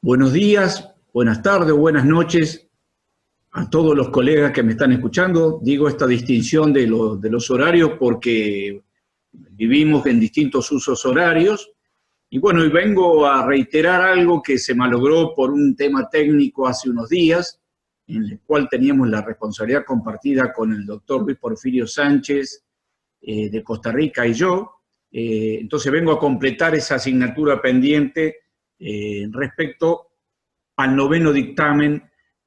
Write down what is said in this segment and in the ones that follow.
Buenos días, buenas tardes o buenas noches a todos los colegas que me están escuchando. Digo esta distinción de los horarios porque vivimos en distintos usos horarios. Y bueno, y vengo a reiterar algo que se malogró por un tema técnico hace unos días, en el cual teníamos la responsabilidad compartida con el doctor Luis Porfirio Sánchez de Costa Rica y yo. Entonces vengo a completar esa asignatura pendiente respecto al 9º dictamen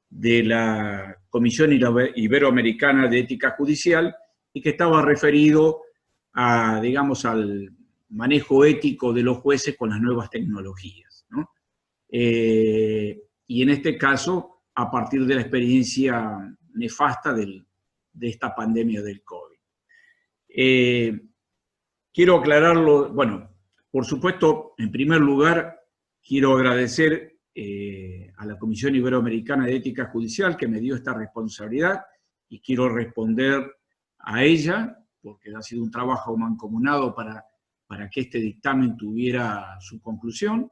de la Comisión Iberoamericana de Ética Judicial y que estaba referido a, digamos, al manejo ético de los jueces con las nuevas tecnologías, ¿no? Y en este caso, a partir de la experiencia nefasta de esta pandemia del COVID. Quiero aclararlo, bueno, por supuesto, en primer lugar, quiero agradecer a la Comisión Iberoamericana de Ética Judicial que me dio esta responsabilidad y quiero responder a ella, porque ha sido un trabajo mancomunado para que este dictamen tuviera su conclusión.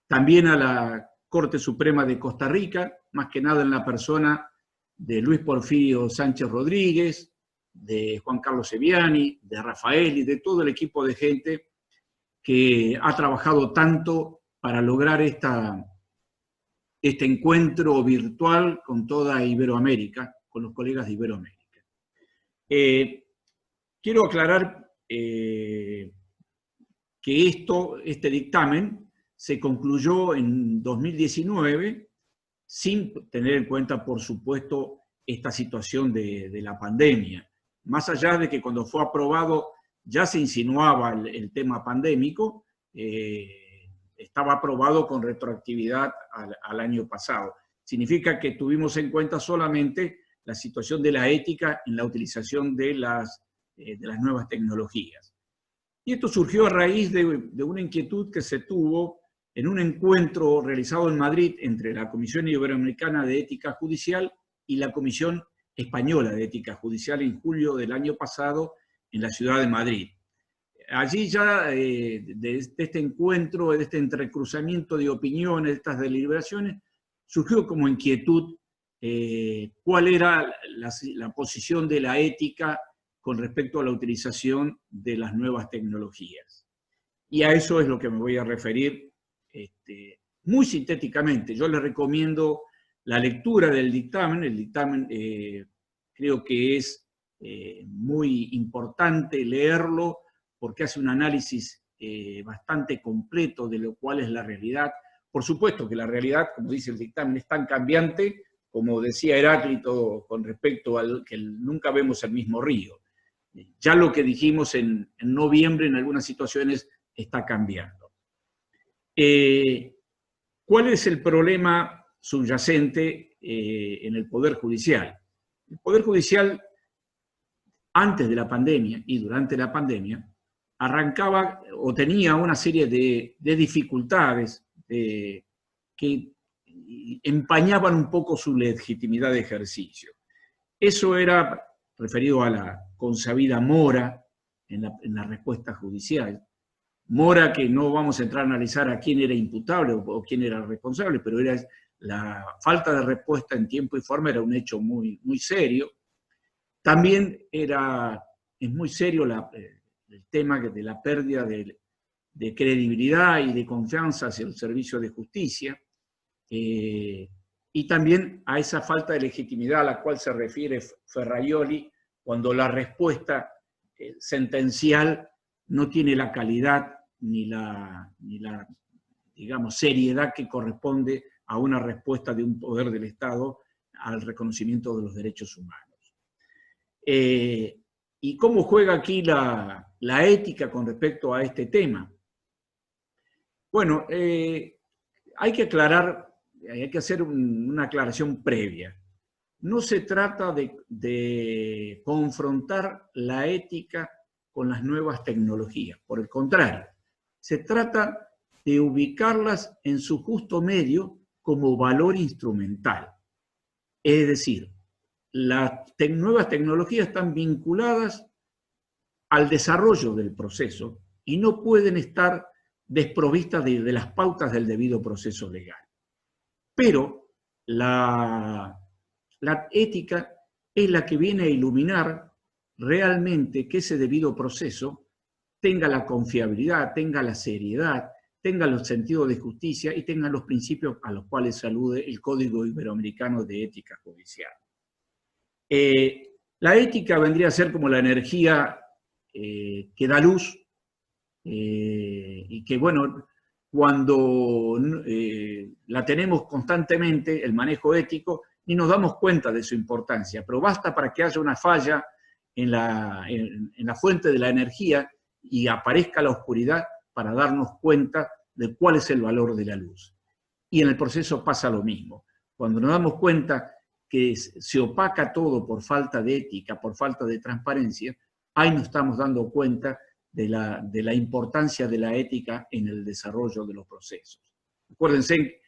También a la Corte Suprema de Costa Rica, más que nada en la persona de Luis Porfirio Sánchez Rodríguez, de Juan Carlos Ceviani, de Rafael y de todo el equipo de gente que ha trabajado tanto para lograr este encuentro virtual con toda Iberoamérica, con los colegas de Iberoamérica. Quiero aclarar que este dictamen se concluyó en 2019 sin tener en cuenta, por supuesto, esta situación de la pandemia. Más allá de que cuando fue aprobado ya se insinuaba el tema pandémico, estaba aprobado con retroactividad al año pasado. Significa que tuvimos en cuenta solamente la situación de la ética en la utilización de las nuevas tecnologías. Y esto surgió a raíz de una inquietud que se tuvo en un encuentro realizado en Madrid entre la Comisión Iberoamericana de Ética Judicial y la Comisión Española de Ética Judicial en julio del año pasado en la ciudad de Madrid. Allí ya de este encuentro, de este entrecruzamiento de opiniones, de estas deliberaciones, surgió como inquietud cuál era la posición de la ética con respecto a la utilización de las nuevas tecnologías. Y a eso es lo que me voy a referir muy sintéticamente. Yo les recomiendo la lectura del dictamen. El dictamen creo que es muy importante leerlo porque hace un análisis bastante completo de lo cual es la realidad. Por supuesto que la realidad, como dice el dictamen, es tan cambiante, como decía Heráclito con respecto al que nunca vemos el mismo río. Ya lo que dijimos en noviembre en algunas situaciones está cambiando. ¿Cuál es el problema subyacente en el Poder Judicial? El Poder Judicial, antes de la pandemia y durante la pandemia, arrancaba o tenía una serie de dificultades que empañaban un poco su legitimidad de ejercicio. Eso era referido a la consabida mora en la respuesta judicial. Mora que no vamos a entrar a analizar a quién era imputable o quién era responsable, pero era la falta de respuesta en tiempo y forma era un hecho muy, muy serio. También es muy serio el tema de la pérdida de credibilidad y de confianza hacia el servicio de justicia, y también a esa falta de legitimidad a la cual se refiere Ferraioli cuando la respuesta sentencial no tiene la calidad ni la digamos, seriedad que corresponde a una respuesta de un poder del Estado al reconocimiento de los derechos humanos. ¿Y cómo juega aquí la ética con respecto a este tema? Bueno, hay que aclarar, hay que hacer una aclaración previa. No se trata de confrontar la ética con las nuevas tecnologías, por el contrario, se trata de ubicarlas en su justo medio como valor instrumental. Es decir, las nuevas tecnologías están vinculadas al desarrollo del proceso y no pueden estar desprovistas de las pautas del debido proceso legal. Pero la ética es la que viene a iluminar realmente que ese debido proceso tenga la confiabilidad, tenga la seriedad, tenga los sentidos de justicia y tenga los principios a los cuales se alude el Código Iberoamericano de Ética Judicial. La ética vendría a ser como la energía que da luz y que, bueno, cuando la tenemos constantemente, el manejo ético, ni nos damos cuenta de su importancia, pero basta para que haya una falla en la fuente de la energía y aparezca la oscuridad para darnos cuenta de cuál es el valor de la luz. Y en el proceso pasa lo mismo. Cuando nos damos cuenta que se opaca todo por falta de ética, por falta de transparencia, ahí nos estamos dando cuenta de la importancia de la ética en el desarrollo de los procesos. Acuérdense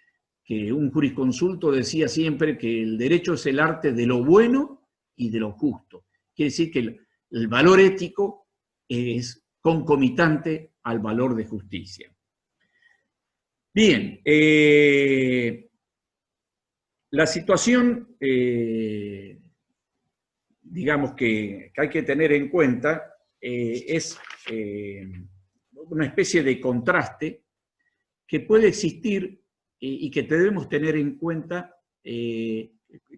que un jurisconsulto decía siempre que el derecho es el arte de lo bueno y de lo justo. Quiere decir que el valor ético es concomitante al valor de justicia. Bien, la situación, digamos que hay que tener en cuenta es una especie de contraste que puede existir y que debemos tener en cuenta, que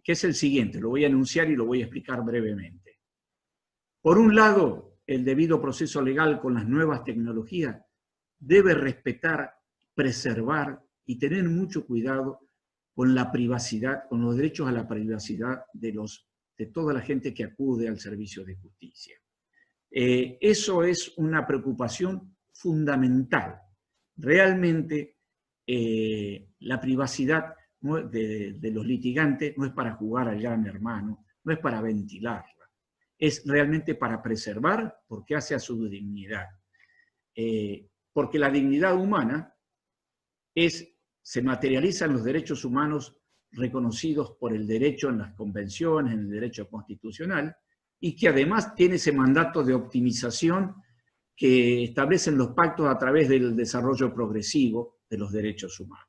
es el siguiente, lo voy a enunciar y lo voy a explicar brevemente. Por un lado, el debido proceso legal con las nuevas tecnologías debe respetar, preservar y tener mucho cuidado con la privacidad, con los derechos a la privacidad de toda la gente que acude al servicio de justicia. Eso es una preocupación fundamental. Realmente la privacidad de los litigantes no es para jugar al gran hermano, no es para ventilarla, es realmente para preservar porque hace a su dignidad. Porque la dignidad humana se materializa en los derechos humanos reconocidos por el derecho en las convenciones, en el derecho constitucional, y que además tiene ese mandato de optimización que establecen los pactos a través del desarrollo progresivo de los derechos humanos.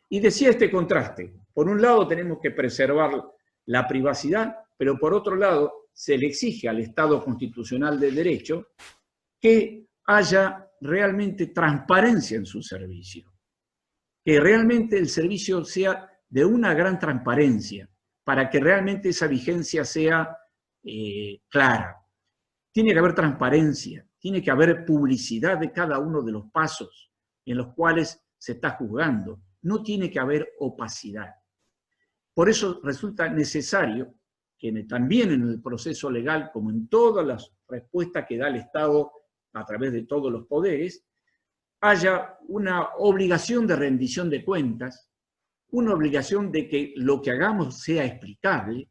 Y decía este contraste, por un lado tenemos que preservar la privacidad, pero por otro lado se le exige al Estado constitucional de derecho que haya realmente transparencia en su servicio, que realmente el servicio sea de una gran transparencia, para que realmente esa vigencia sea clara. Tiene que haber transparencia, tiene que haber publicidad de cada uno de los pasos en los cuales se está juzgando. No tiene que haber opacidad. Por eso resulta necesario que también en el proceso legal, como en todas las respuestas que da el Estado a través de todos los poderes, haya una obligación de rendición de cuentas, una obligación de que lo que hagamos sea explicable,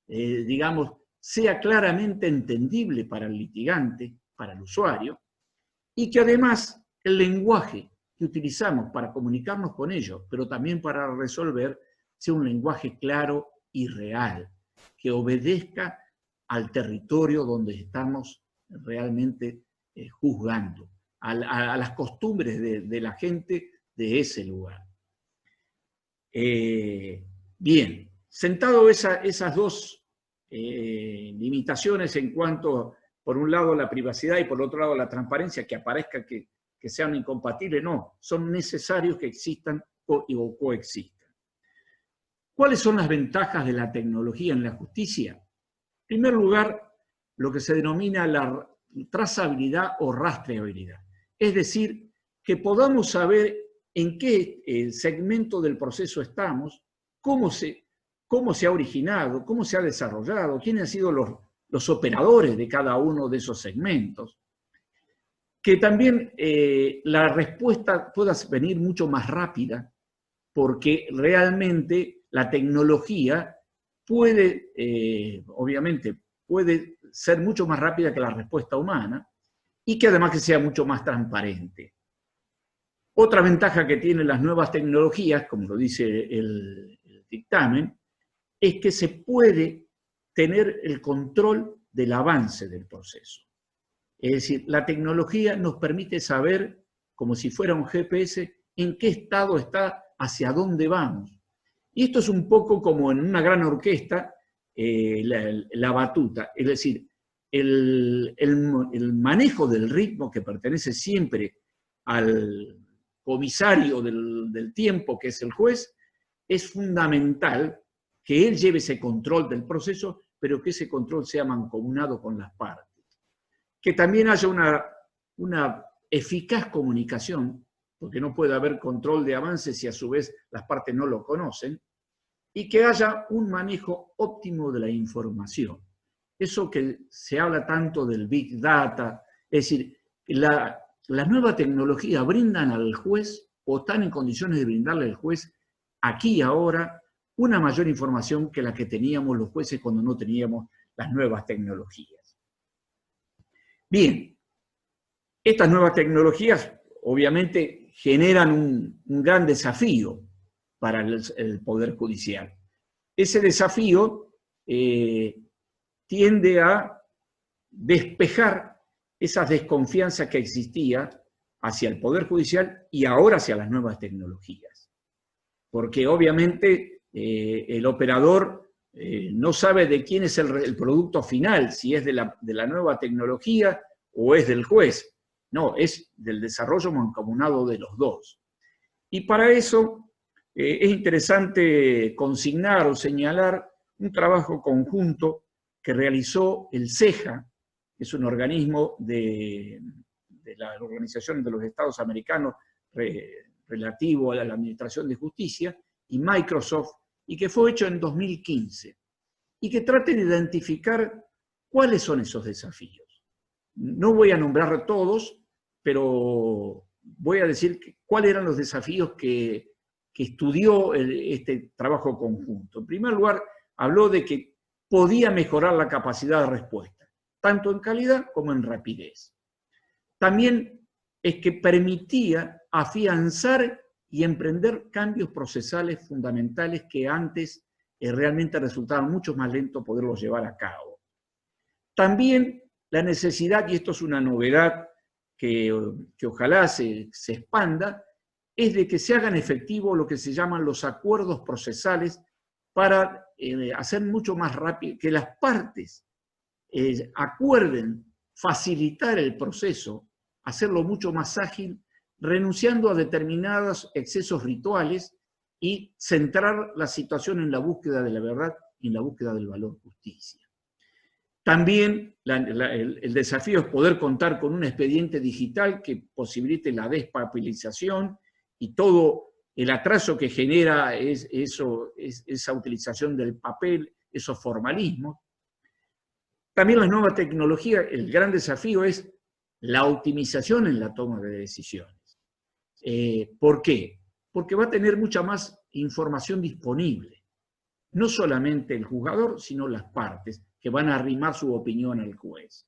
digamos, sea claramente entendible para el litigante, para el usuario, y que además el lenguaje que utilizamos para comunicarnos con ellos, pero también para resolver, sea un lenguaje claro y real, que obedezca al territorio donde estamos realmente juzgando, a las costumbres de la gente de ese lugar. Bien, sentado esas dos limitaciones en cuanto, por un lado, la privacidad y por otro lado, la transparencia, que aparezca que sean incompatibles, no, son necesarios que existan o coexistan. ¿Cuáles son las ventajas de la tecnología en la justicia? En primer lugar, lo que se denomina la trazabilidad o rastreabilidad. Es decir, que podamos saber en qué segmento del proceso estamos, cómo se ha originado, cómo se ha desarrollado, quiénes han sido los operadores de cada uno de esos segmentos. Que también la respuesta pueda venir mucho más rápida, porque realmente la tecnología puede, obviamente, puede ser mucho más rápida que la respuesta humana y que además que sea mucho más transparente. Otra ventaja que tienen las nuevas tecnologías, como lo dice el dictamen, es que se puede tener el control del avance del proceso. Es decir, la tecnología nos permite saber, como si fuera un GPS, en qué estado está, hacia dónde vamos. Y esto es un poco como en una gran orquesta, la batuta, es decir, el manejo del ritmo que pertenece siempre al comisario del tiempo, que es el juez, es fundamental que él lleve ese control del proceso, pero que ese control sea mancomunado con las partes. Que también haya una eficaz comunicación, porque no puede haber control de avances si a su vez las partes no lo conocen, y que haya un manejo óptimo de la información. Eso que se habla tanto del Big Data, es decir, las nuevas tecnologías brindan al juez, o están en condiciones de brindarle al juez, aquí y ahora, una mayor información que la que teníamos los jueces cuando no teníamos las nuevas tecnologías. Bien, estas nuevas tecnologías obviamente generan un gran desafío para el Poder Judicial. Ese desafío tiende a despejar esa desconfianza que existía hacia el Poder Judicial y ahora hacia las nuevas tecnologías. Porque obviamente el operador no sabe de quién es el producto final, si es de la nueva tecnología o es del juez. No, es del desarrollo mancomunado de los dos. Y para eso es interesante consignar o señalar un trabajo conjunto que realizó el CEJA, que es un organismo de la Organización de los Estados Americanos relativo a la Administración de Justicia, y Microsoft, y que fue hecho en 2015, y que trate de identificar cuáles son esos desafíos. No voy a nombrar todos, pero voy a decir cuáles eran los desafíos que estudió este trabajo conjunto. En primer lugar, habló de que podía mejorar la capacidad de respuesta, tanto en calidad como en rapidez. También es que permitía afianzar y emprender cambios procesales fundamentales que antes realmente resultaban mucho más lento poderlos llevar a cabo. También la necesidad, y esto es una novedad que ojalá se expanda, es de que se hagan efectivos lo que se llaman los acuerdos procesales para hacer mucho más rápido, que las partes acuerden facilitar el proceso, hacerlo mucho más ágil, renunciando a determinados excesos rituales y centrar la situación en la búsqueda de la verdad y en la búsqueda del valor justicia. También el desafío es poder contar con un expediente digital que posibilite la despapelización y todo el atraso que genera esa utilización del papel, esos formalismos. También las nuevas tecnologías, el gran desafío es la optimización en la toma de decisiones. ¿Por qué? Porque va a tener mucha más información disponible. No solamente el juzgador, sino las partes, que van a arrimar su opinión al juez.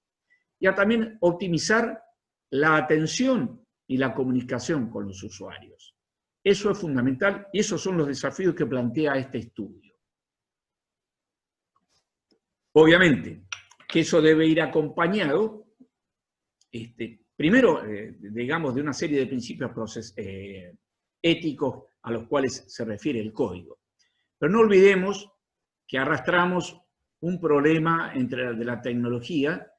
Y a también optimizar la atención y la comunicación con los usuarios. Eso es fundamental y esos son los desafíos que plantea este estudio. Obviamente que eso debe ir acompañado, primero, digamos, de una serie de principios éticos a los cuales se refiere el código. Pero no olvidemos que arrastramos un problema de la tecnología,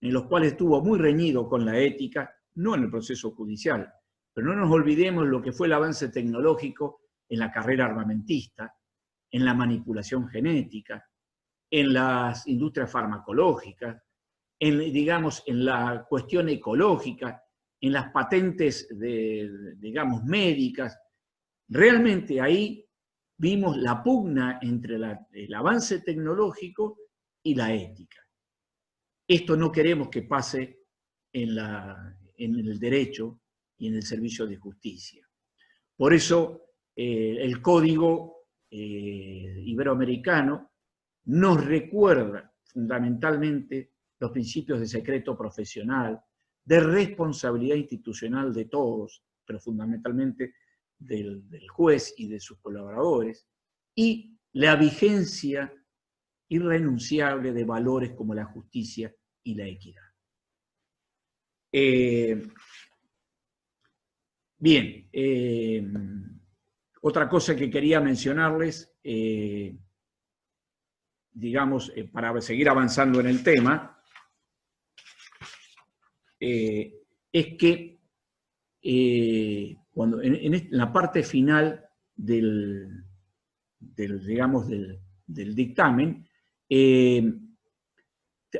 en los cuales estuvo muy reñido con la ética, no en el proceso judicial, pero no nos olvidemos lo que fue el avance tecnológico en la carrera armamentista, en la manipulación genética, en las industrias farmacológicas, digamos, en la cuestión ecológica, en las patentes, digamos, médicas. Realmente ahí vimos la pugna entre el avance tecnológico y la ética. Esto no queremos que pase en el derecho y en el servicio de justicia. Por eso el Código Iberoamericano nos recuerda fundamentalmente los principios de secreto profesional, de responsabilidad institucional de todos, pero fundamentalmente del juez y de sus colaboradores, y la vigencia irrenunciable de valores como la justicia y la equidad. Bien, Otra cosa que quería mencionarles, digamos, para seguir avanzando en el tema, es que cuando en la parte final digamos, del dictamen,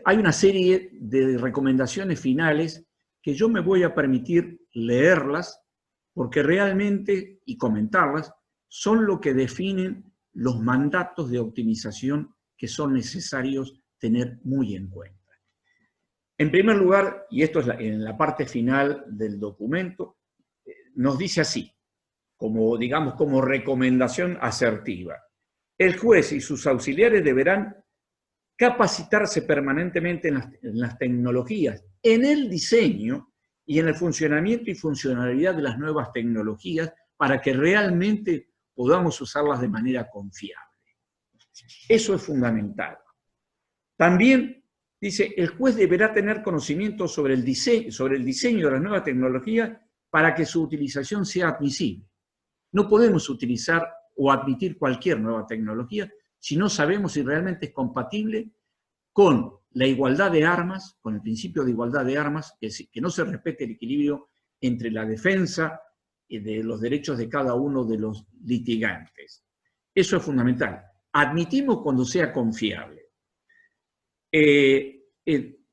hay una serie de recomendaciones finales que yo me voy a permitir leerlas porque realmente, y comentarlas, son lo que definen los mandatos de optimización que son necesarios tener muy en cuenta. En primer lugar, y esto es en la parte final del documento, nos dice así, como, digamos, como recomendación asertiva. El juez y sus auxiliares deberán capacitarse permanentemente en las tecnologías, en el diseño y en el funcionamiento y funcionalidad de las nuevas tecnologías para que realmente podamos usarlas de manera confiable. Eso es fundamental. También dice, el juez deberá tener conocimiento sobre el diseño de las nuevas tecnologías para que su utilización sea admisible. No podemos utilizar o admitir cualquier nueva tecnología si no sabemos si realmente es compatible con la igualdad de armas, con el principio de igualdad de armas, que no se respete el equilibrio entre la defensa de los derechos de cada uno de los litigantes. Eso es fundamental. Admitimos cuando sea confiable.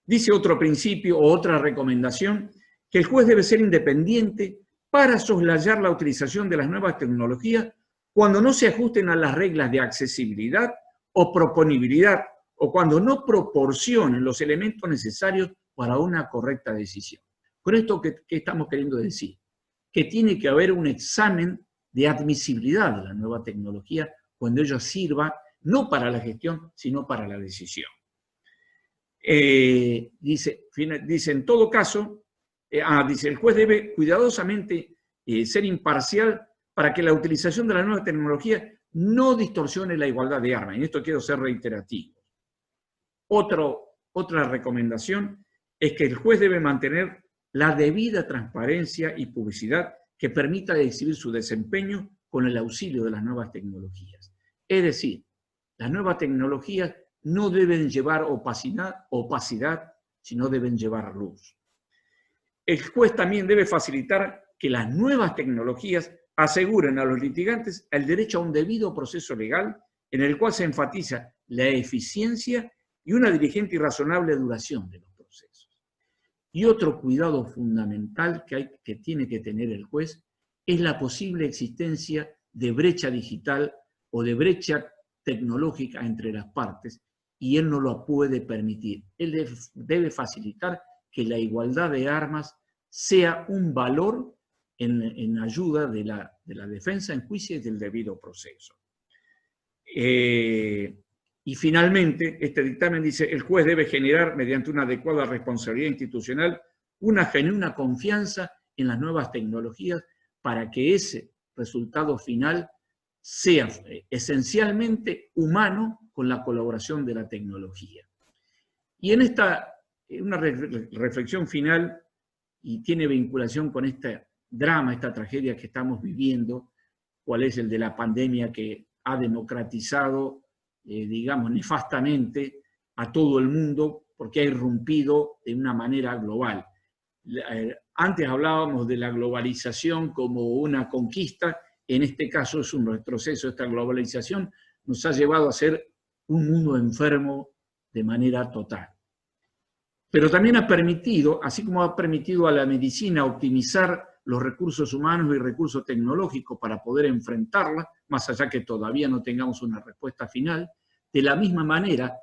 Dice otro principio o otra recomendación, que el juez debe ser independiente para soslayar la utilización de las nuevas tecnologías cuando no se ajusten a las reglas de accesibilidad o proponibilidad, o cuando no proporcionen los elementos necesarios para una correcta decisión. Con esto, ¿qué estamos queriendo decir? Que tiene que haber un examen de admisibilidad de la nueva tecnología cuando ella sirva no para la gestión, sino para la decisión. Dice, en todo caso, dice, el juez debe cuidadosamente ser imparcial para que la utilización de la nueva tecnología no distorsione la igualdad de armas. En esto quiero ser reiterativo. Otra recomendación es que el juez debe mantener la debida transparencia y publicidad que permita exhibir su desempeño con el auxilio de las nuevas tecnologías. Es decir, las nuevas tecnologías no deben llevar opacidad, sino deben llevar luz. El juez también debe facilitar que las nuevas tecnologías aseguren a los litigantes el derecho a un debido proceso legal en el cual se enfatiza la eficiencia y una diligente y razonable duración de los procesos. Y otro cuidado fundamental que tiene que tener el juez es la posible existencia de brecha digital o de brecha tecnológica entre las partes, y él no lo puede permitir. Él debe facilitar que la igualdad de armas sea un valor en ayuda de la defensa en juicio y del debido proceso. Y finalmente, este dictamen dice, el juez debe generar, mediante una adecuada responsabilidad institucional, una genuina confianza en las nuevas tecnologías para que ese resultado final sea esencialmente humano con la colaboración de la tecnología. Y en una reflexión final, y tiene vinculación con este drama, esta tragedia que estamos viviendo, cuál es el de la pandemia que ha democratizado, digamos, nefastamente a todo el mundo porque ha irrumpido de una manera global. Antes hablábamos de la globalización como una conquista, en este caso es un retroceso. Esta globalización nos ha llevado a ser un mundo enfermo de manera total. Pero también ha permitido, así como ha permitido a la medicina optimizar los recursos humanos y recursos tecnológicos para poder enfrentarla, más allá que todavía no tengamos una respuesta final, de la misma manera,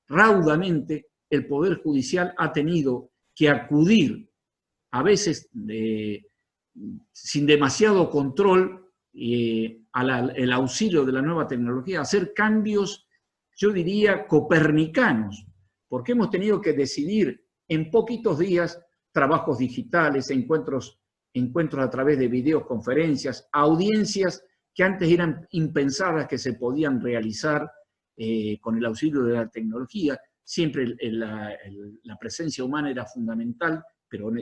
raudamente, el Poder Judicial ha tenido que acudir, a veces sin demasiado control, al auxilio de la nueva tecnología, a hacer cambios, yo diría, copernicanos, porque hemos tenido que decidir en poquitos días trabajos digitales, encuentros a través de videoconferencias, audiencias que antes eran impensadas que se podían realizar con el auxilio de la tecnología. Siempre la presencia humana era fundamental, pero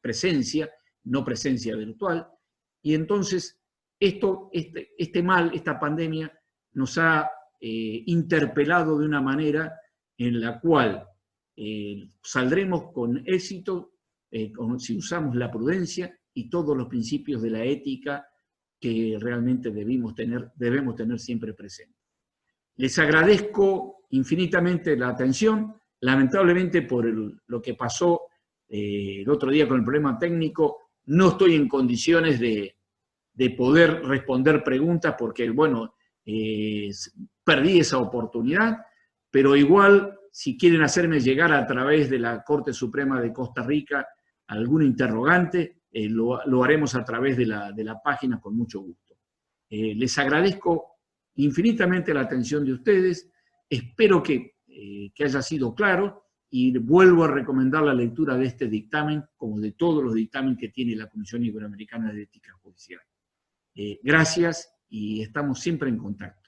presencia, no presencia virtual. Y entonces este mal, esta pandemia, nos ha interpelado de una manera en la cual saldremos con éxito si usamos la prudencia y todos los principios de la ética que realmente debemos tener siempre presentes. Les agradezco infinitamente la atención. Lamentablemente por lo que pasó el otro día con el problema técnico, no estoy en condiciones de poder responder preguntas porque, bueno, perdí esa oportunidad, pero igual, si quieren hacerme llegar a través de la Corte Suprema de Costa Rica algún interrogante, lo haremos a través de la página con mucho gusto. Les agradezco infinitamente la atención de ustedes, espero que haya sido claro, y vuelvo a recomendar la lectura de este dictamen, como de todos los dictámenes que tiene la Comisión Iberoamericana de Ética Judicial. Gracias y estamos siempre en contacto.